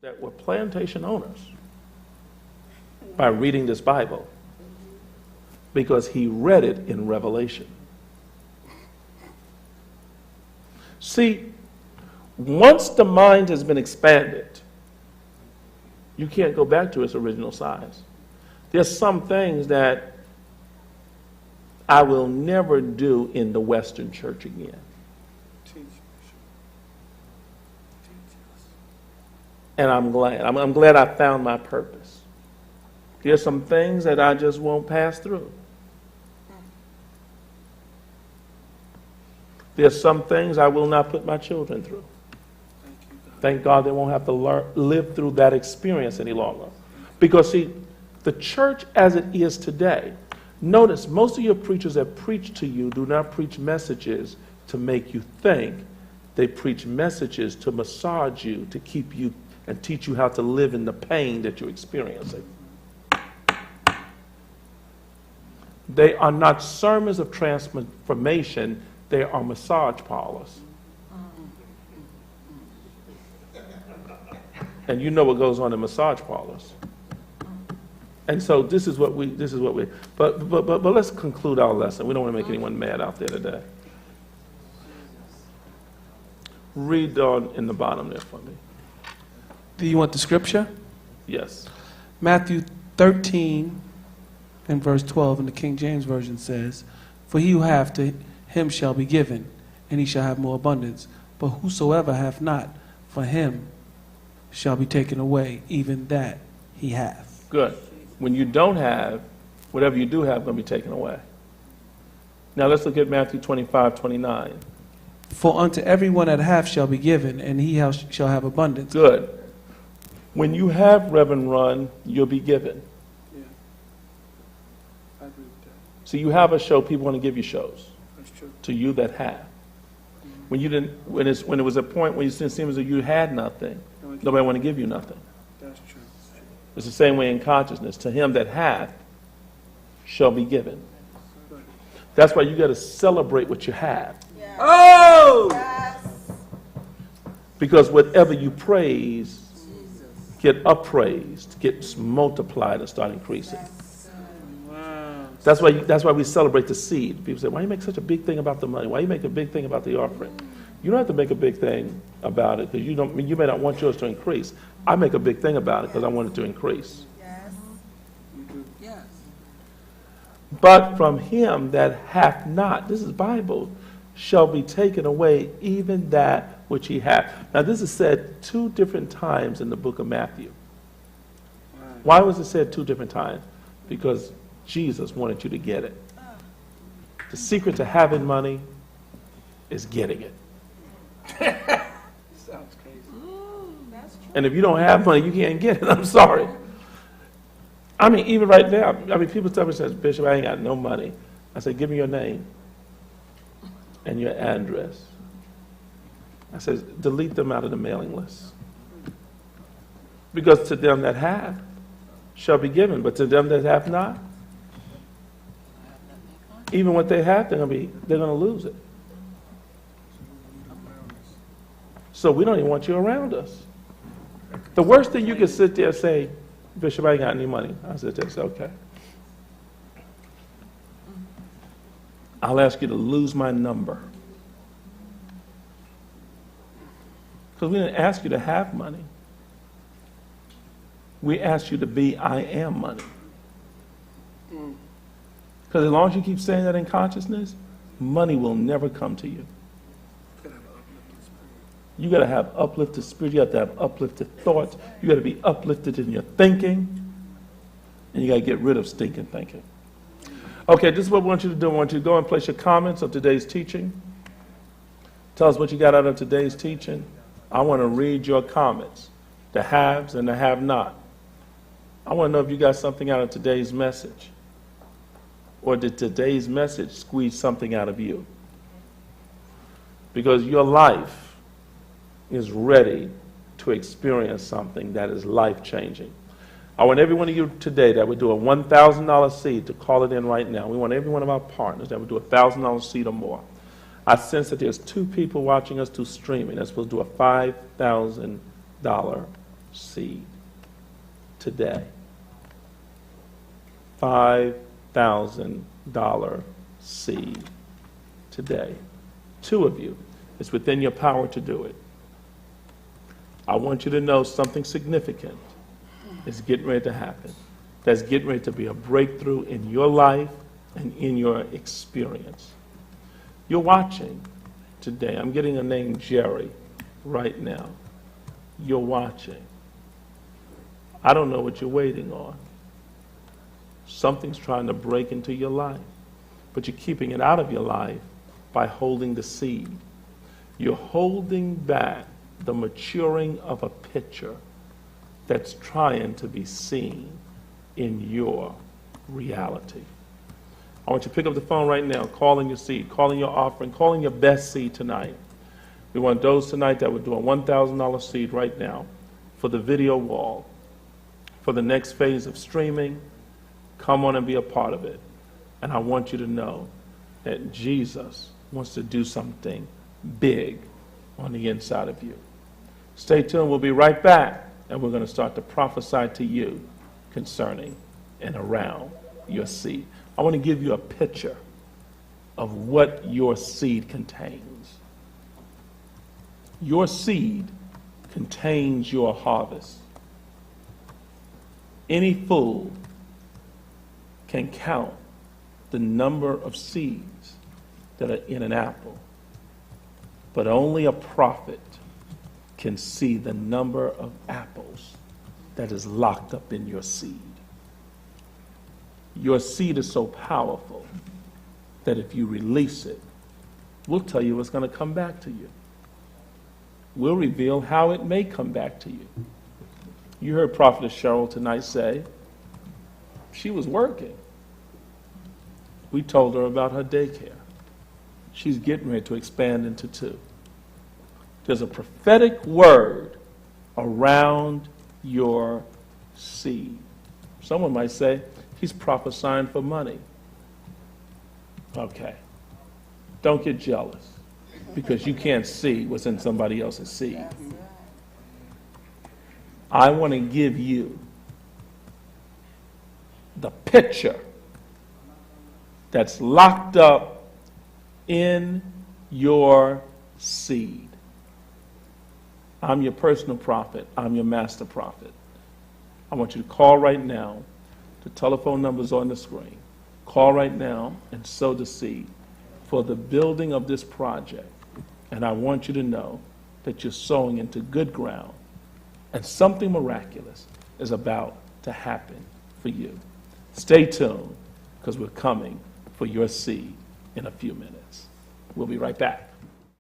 that were plantation owners by reading this Bible because he read it in Revelation. See, once the mind has been expanded, you can't go back to its original size. There's some things that I will never do in the Western church again. And I'm glad. I'm glad I found my purpose. There's some things that I just won't pass through. There's some things I will not put my children through. Thank God they won't have to live through that experience any longer. Because, see, the church as it is today, notice most of your preachers that preach to you do not preach messages to make you think. They preach messages to massage you, to keep you and teach you how to live in the pain that you're experiencing. They are not sermons of transformation, they are massage parlors. And you know what goes on in massage parlors. And so this is what we, but let's conclude our lesson. We don't want to make anyone mad out there today. Read on in the bottom there for me. Do you want the scripture? Yes. Matthew 13 and verse 12 in the King James Version says, "For he who hath, to him shall be given, and he shall have more abundance. But whosoever hath not, for him shall be taken away, even that he hath." Good. When you don't have, whatever you do have is going to be taken away. Now let's look at Matthew 25:29. "For unto everyone that hath shall be given, and he shall have abundance." Good. When you have Reverend Run, you'll be given. Yeah, I agree with that. So you have a show, people want to give you shows. That's true. To you that have. When you didn't, when it was a point when you didn't seem as though you had nothing, nobody want to give you nothing. That's true. It's the same way in consciousness. To him that hath shall be given. That's why you got to celebrate what you have. Yes. Oh! Yes. Because whatever you praise, get appraised, gets multiplied and start increasing. Wow. That's why we celebrate the seed. People say, why you make such a big thing about the money? Why you make a big thing about the offering? You don't have to make a big thing about it because you may not want yours to increase. I make a big thing about it because I want it to increase. Yes. Yes. But from him that hath not, this is Bible, shall be taken away even that which he hath. Now this is said 2 different times in the book of Matthew. Why was it said 2 different times? Because Jesus wanted you to get it. The secret to having money is getting it. Sounds crazy. That's true. And if you don't have money, you can't get it. I'm sorry. I mean, even right now, people tell me, says, "Bishop, I ain't got no money." I say, "Give me your name and your address." I says, delete them out of the mailing list. Because to them that have shall be given, but to them that have not, even what they have, they're going to lose it. So we don't even want you around us. The worst thing you can sit there and say, "Bishop, I ain't got any money." I sit there and say, "Okay. I'll ask you to lose my number." Because we didn't ask you to have money. We asked you to be I am money. Because as long as you keep saying that in consciousness, money will never come to you. You got to have uplifted spirit. You have to have uplifted thoughts. You got to be uplifted in your thinking. And you got to get rid of stinking thinking. Okay, this is what we want you to do. I want you to go and place your comments of today's teaching. Tell us what you got out of today's teaching. I want to read your comments, the haves and the have not. I want to know if you got something out of today's message. Or did today's message squeeze something out of you? Because your life is ready to experience something that is life-changing. I want every one of you today that would do a $1,000 seed to call it in right now. We want every one of our partners that would do a $1,000 seed or more. I sense that there's 2 people watching us through streaming that's supposed to do a $5,000 seed today. $5,000 seed today. 2 of you. It's within your power to do it. I want you to know something significant is getting ready to happen. That's getting ready to be a breakthrough in your life and in your experience. You're watching today. I'm getting a name, Jerry, right now. You're watching. I don't know what you're waiting on. Something's trying to break into your life, but you're keeping it out of your life by holding the seed. You're holding back the maturing of a picture that's trying to be seen in your reality. I want you to pick up the phone right now, calling your seed, calling your offering, calling your best seed tonight. We want those tonight that would do a $1,000 seed right now for the video wall, for the next phase of streaming. Come on and be a part of it. And I want you to know that Jesus wants to do something big on the inside of you. Stay tuned. We'll be right back, and we're going to start to prophesy to you concerning and around your seed. I want to give you a picture of what your seed contains. Your seed contains your harvest. Any fool can count the number of seeds that are in an apple, but only a prophet can see the number of apples that is locked up in your seed. Your seed is so powerful that if you release it, we'll tell you what's going to come back to you. We'll reveal how it may come back to you. You heard Prophetess Cheryl tonight say she was working. We told her about her daycare. She's getting ready to expand into 2. There's a prophetic word around your seed. Someone might say, he's prophesying for money. Okay. Don't get jealous because you can't see what's in somebody else's seed. I want to give you the picture that's locked up in your seed. I'm your personal prophet. I'm your master prophet. I want you to call right now. The telephone number's on the screen. Call right now and sow the seed for the building of this project. And I want you to know that you're sowing into good ground and something miraculous is about to happen for you. Stay tuned because we're coming for your seed in a few minutes. We'll be right back.